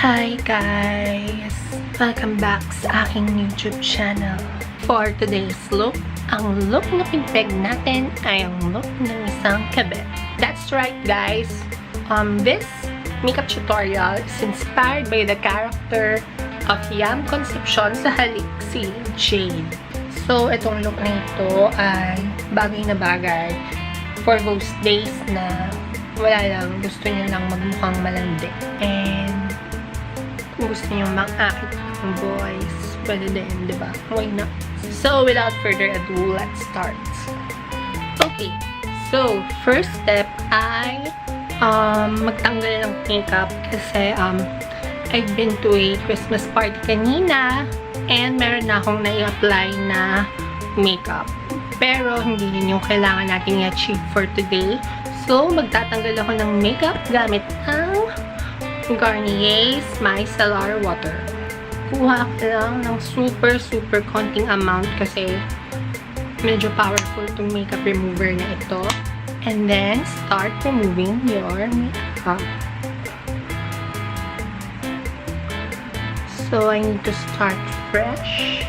Hi guys! Welcome back sa aking YouTube channel. For today's look, ang look na pinpeg natin ay ang look ng isang kabet. That's right guys! This makeup tutorial is inspired by the character of Yam Concepcion sa HALIK, si JADE. So, itong look na ito ay bagay na bagay for those days na wala lang, gusto niyo lang magmukhang malandi. And kung gusto niyo mang-akit ng boys, pwede din, diba? Why not? So, without further ado, let's start. Okay. So, first step ay magtanggal ng makeup kasi I've been to a Christmas party kanina and meron na akong na-i-apply na makeup. Pero, hindi yun yung kailangan natin i-achieve for today. So, magtatanggal ako ng makeup gamit ang Garnier's Micellar water. Kuha ko lang ng super konting amount kasi medyo powerful itong makeup remover na ito. And then, start removing your makeup. So, I need to start fresh.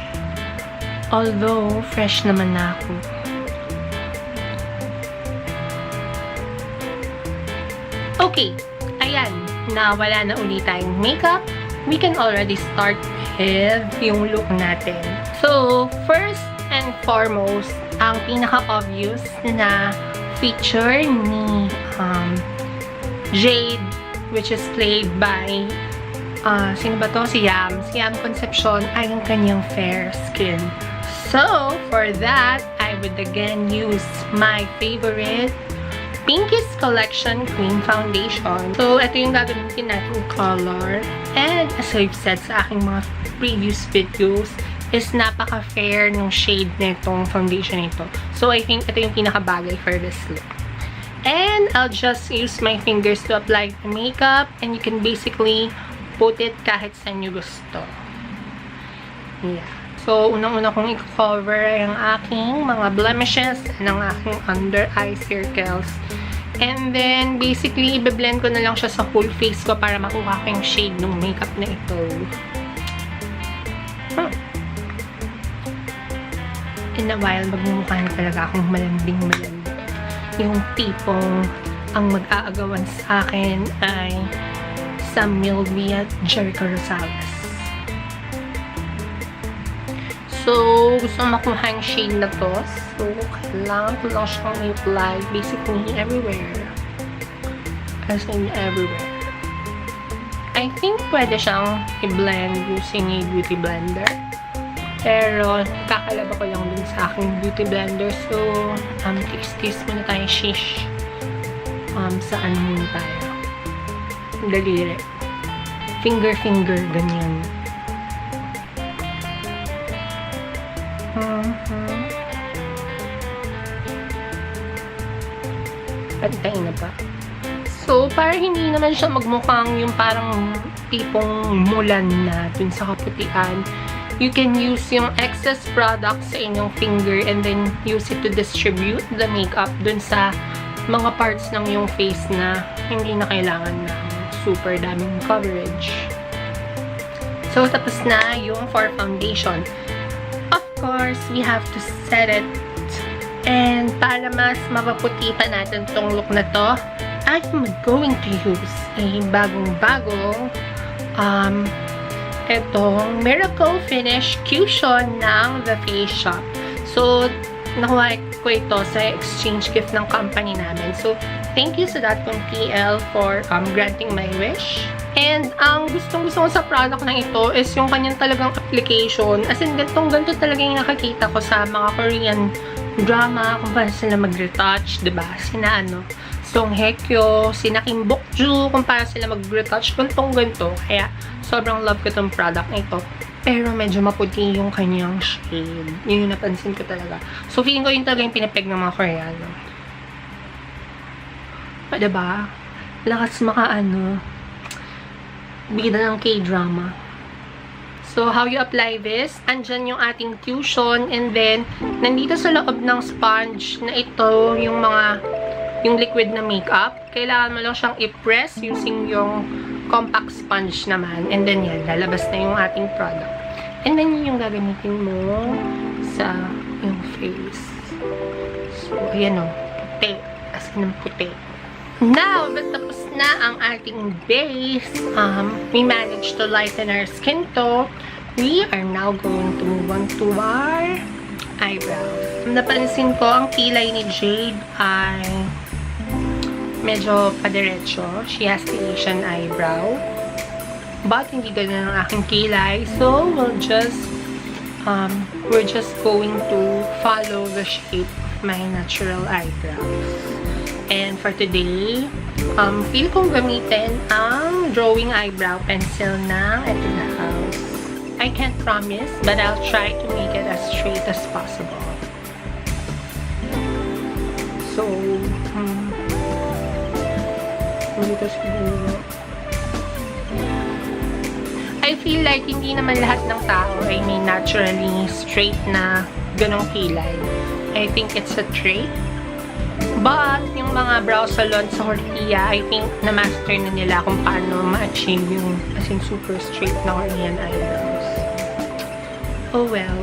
Although, fresh naman na ako. Okay, ayan. Na wala na ulit tayong makeup, we can already start with yung look natin. So, first and foremost, ang pinaka-obvious na feature ni JADE, which is played by sino ba to? Si Yam Concepcion ay ang kanyang fair skin. So, for that, I would again use my favorite Pinkies Collection Cream Foundation. So, ito yung gagamitin natin color. And, as I've said sa aking mga previous videos, is napaka-fair ng shade nitong foundation nito. So, I think ito yung pinakabagay for this look. And, I'll just use my fingers to apply the makeup. And you can basically put it kahit saan nyo gusto. Yeah. So, unang-una kong i-cover ay ang aking mga blemishes and ang aking under eye circles. And then, basically, i-blend ko na lang siya sa whole face ko para makuha ko yung shade ng makeup na ito. In a while, magmumukha na talaga akong malanding-malandi. Yung tipong ang mag-aagawan sa akin ay Sam Milby at Jericho Rosales. So, gusto makuha yung shade na to. So, kailangan ko lang siyang i-apply basically everywhere. As in everywhere. I think pwede siyang i-blend using a beauty blender. Pero, kakalaba ko lang dun sa aking beauty blender. So, taste muna tayo, shish. Saan muna tayo? Daliri. Finger, ganyan. Pantayin na ba? So, para hindi naman siya magmukhang yung parang tipong mulan na dun sa kaputian, you can use yung excess product sa inyong finger and then use it to distribute the makeup dun sa mga parts ng yung face na hindi na kailangan ng super daming coverage. So, tapos na yung for foundation. Of course, we have to set it. And para mas mapaputi pa natin itong look na to, I'm going to use a bagong-bagong itong Miracle Finish Cushion ng The Face Shop. So, nakuha ko ito sa exchange gift ng company namin. So, thank you sa Datcom PL for granting my wish. And ang gustong-gusto ko sa product na ito is yung kanyang talagang application. As in, ganito talaga yung nakakita ko sa mga Korean drama, kung paano sila mag-retouch, diba? Sina Song Hye Kyo, sina Kim Bok-ju, kung paano sila mag-retouch, ganito. Kaya, sobrang love ko itong product na ito. Pero, medyo maputi yung kanyang shade. Yun yung napansin ko talaga. So, feeling ko yun talaga yung pinapeg ng mga Koreano. Diba? Lakas bida ng K-drama. So, how you apply this? Andyan yung ating cushion. And then, nandito sa loob ng sponge na ito, yung liquid na makeup. Kailangan mo lang siyang i-press using yung compact sponge naman. And then yan, lalabas na yung ating product. And then yun yung gagamitin mo sa yung face. So, ayan o. Puti. As in puti. Now, tapos na ang ating base. We managed to lighten our skin tone. We are now going to move on to our eyebrows. Napansin ko, ang kilay ni Jade ay medyo padiretso. She has the Asian eyebrow. But hindi ganun ang aking kilay. So, we're just going to follow the shape of my natural eyebrows. And for today, feel kong gamitin ang drawing eyebrow pencil ng Etude House. I can't promise, but I'll try to make it as straight as possible. So, dito siguro. I feel like hindi naman lahat ng tao ay may naturally straight na ganong kilay. I think it's a trait. But, yung mga brow salon sa Korea, I think na-master na nila kung paano ma-achieve yung as in super straight na Korean eyebrows. Oh well.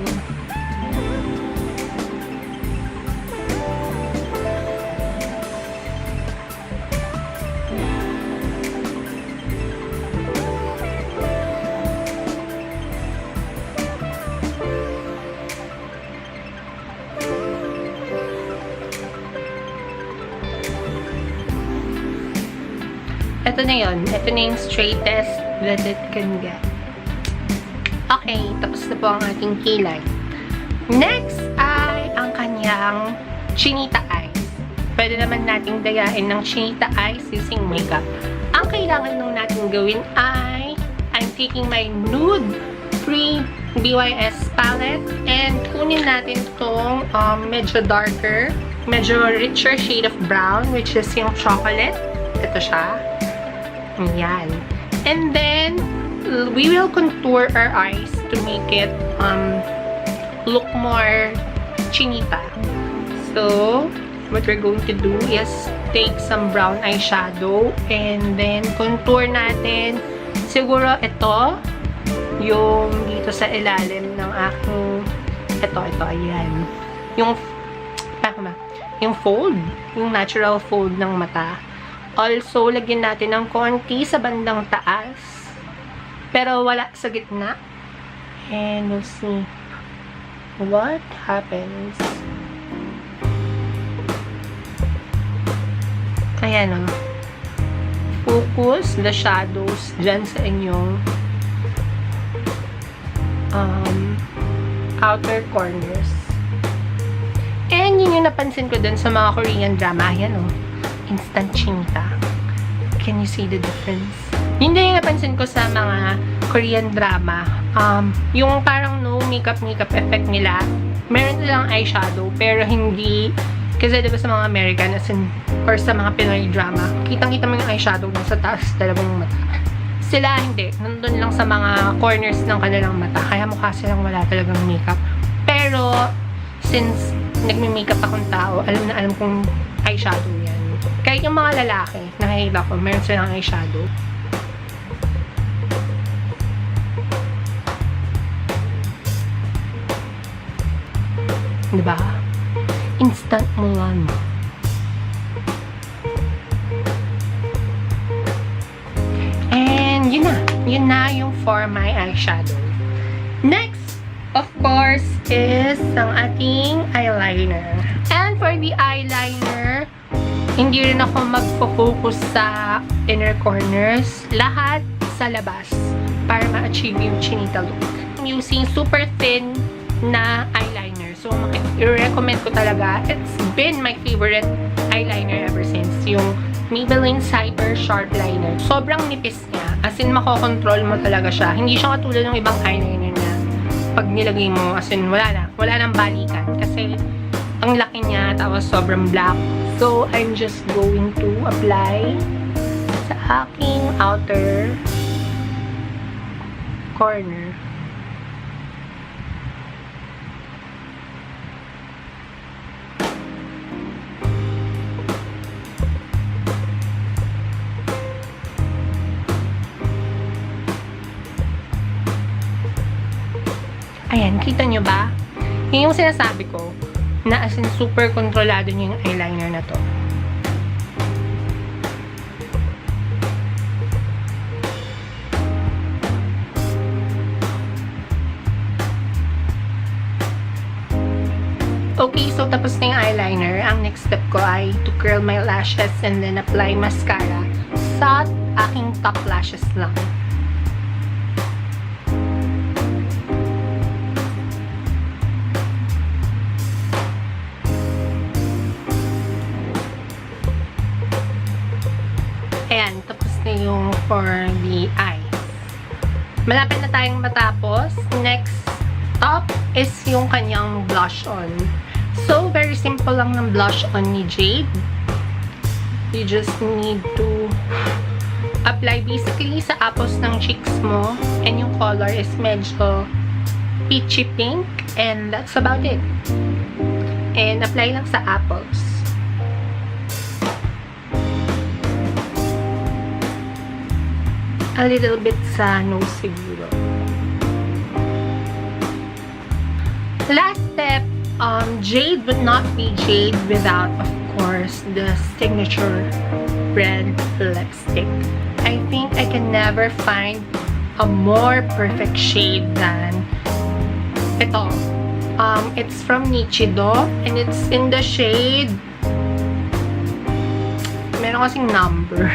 Ito na yun. Ito na yung straightest that it can get. Okay, tapos na po ang ating kilay. Next ay ang kanyang chinita eyes. Pwede naman nating dayain ng chinita eyes using makeup. Ang kailangan nung natin gawin ay I'm taking my NUDE Free BYS Pallette and kunin natin itong medyo darker, medyo richer shade of brown, which is yung chocolate. Ito siya. Ayan. And then, we will contour our eyes to make it look more chinita. So, what we're going to do is take some brown eyeshadow and then contour natin. Siguro ito, yung dito sa ilalim ng aking ito, ayan. Yung fold, yung natural fold ng mata. Also, lagyan natin ng konti sa bandang taas. Pero wala sa gitna. And we'll see what happens. Ayan o. Focus the shadows dyan sa inyong outer corners. And yun yung napansin ko dun sa mga Korean drama. Ayan o. Instant chinita. Can you see the difference? Yun din yung napansin ko sa mga Korean drama. Yung parang no makeup effect nila. Meron silang eyeshadow, pero hindi, kasi diba sa mga American, as in, or sa mga Pinoy drama, kitang-kita mo yung eyeshadow sa taas dalawang mata. Sila hindi. Nandun lang sa mga corners ng kanilang mata. Kaya mukha silang wala talagang makeup. Pero, since nagme-makeup akong tao, alam na alam kong eyeshadow yan. Kahit yung mga lalaki, nakahila ko, meron silang eyeshadow. Diba? Instant mo lang. And, yun na yung for my eyeshadow. Next, of course, is ang ating eyeliner. And for the eyeliner, hindi rin ako magpo-focus sa inner corners. Lahat sa labas para ma-achieve yung chinita look. I'm using super thin na eyeliner. So, i-recommend ko talaga. It's been my favorite eyeliner ever since. Yung Maybelline Hypersharp liner. Sobrang nipis niya. As in, makokontrol mo talaga siya. Hindi siya katulad ng ibang eyeliner na pag nilagay mo, as in, wala nang balikan. Kasi, ang laki niya, tapos sobrang black. So, I'm just going to apply sa aking outer corner. Ayan, kita nyo ba? Yun yung sinasabi ko, na as in super kontrolado nyo yung eyeliner na to. Okay, so tapos na yung eyeliner. Ang next step ko ay to curl my lashes and then apply mascara sa aking top lashes lang. Ayan, tapos na yung for the eyes. Malapit na tayong matapos. Next top is yung kanyang blush on. So, very simple lang ng blush on ni Jade. You just need to apply basically sa apples ng cheeks mo. And yung color is medyo peachy pink. And that's about it. And apply lang sa apples. A little bit sa nose siguro. Last step, Jade would not be Jade without, of course, the signature red lipstick. I think I can never find a more perfect shade than ito. It's from Nichido and it's in the shade, meron kasing number.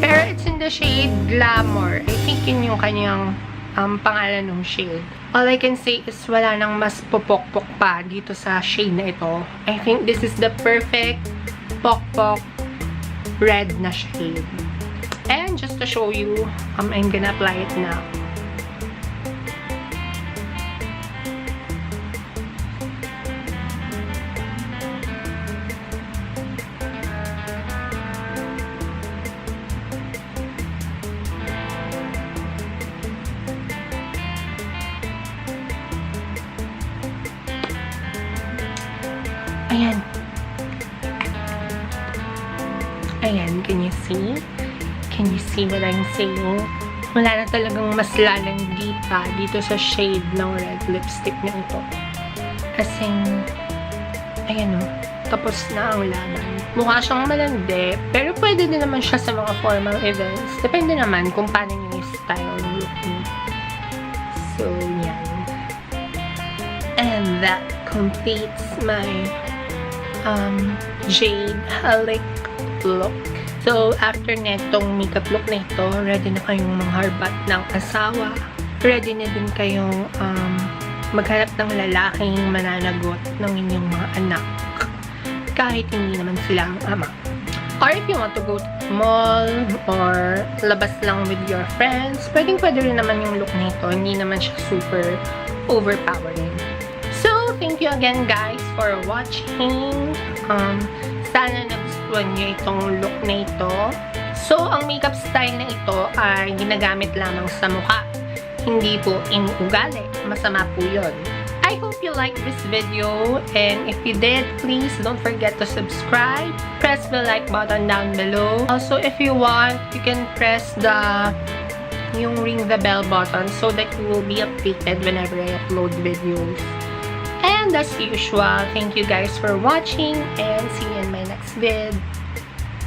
Pero it's in the shade Glamour. I think yun yung kanyang pangalan ng shade. All I can say is wala nang mas popok-pok pa dito sa shade na ito. I think this is the perfect pok-pok red na shade. And just to show you, I'm gonna apply it now. Ayan. Ayan, can you see? Can you see what I'm saying? Wala na talagang mas lalandi pa dito sa shade ng red lipstick na ito. Kasi, ayan o, tapos na ang laban. Mukha siyang malandi, pero pwede din naman siya sa mga formal events. Depende naman kung paano yung style ng look niya. So, yan. And that completes my Jade HALIK look. So, after netong makeup look na ito, ready na kayong mangharbat ng asawa. Ready na din kayong maghanap ng lalaking mananagot ng inyong mga anak. Kahit hindi naman sila ang ama. Or if you want to go to the mall or labas lang with your friends, pwede rin naman yung look na ito. Hindi naman siya super overpowering. So, thank you again guys for watching. Sana nagustuhan nyo itong look na ito. So, ang makeup style na ito ay ginagamit lamang sa mukha. Hindi po inuugali. Masama po yun. I hope you liked this video. And if you did, please don't forget to subscribe. Press the like button down below. Also, if you want, you can press yung ring the bell button so that you will be updated whenever I upload videos. And as usual, thank you guys for watching and see you in my next vid.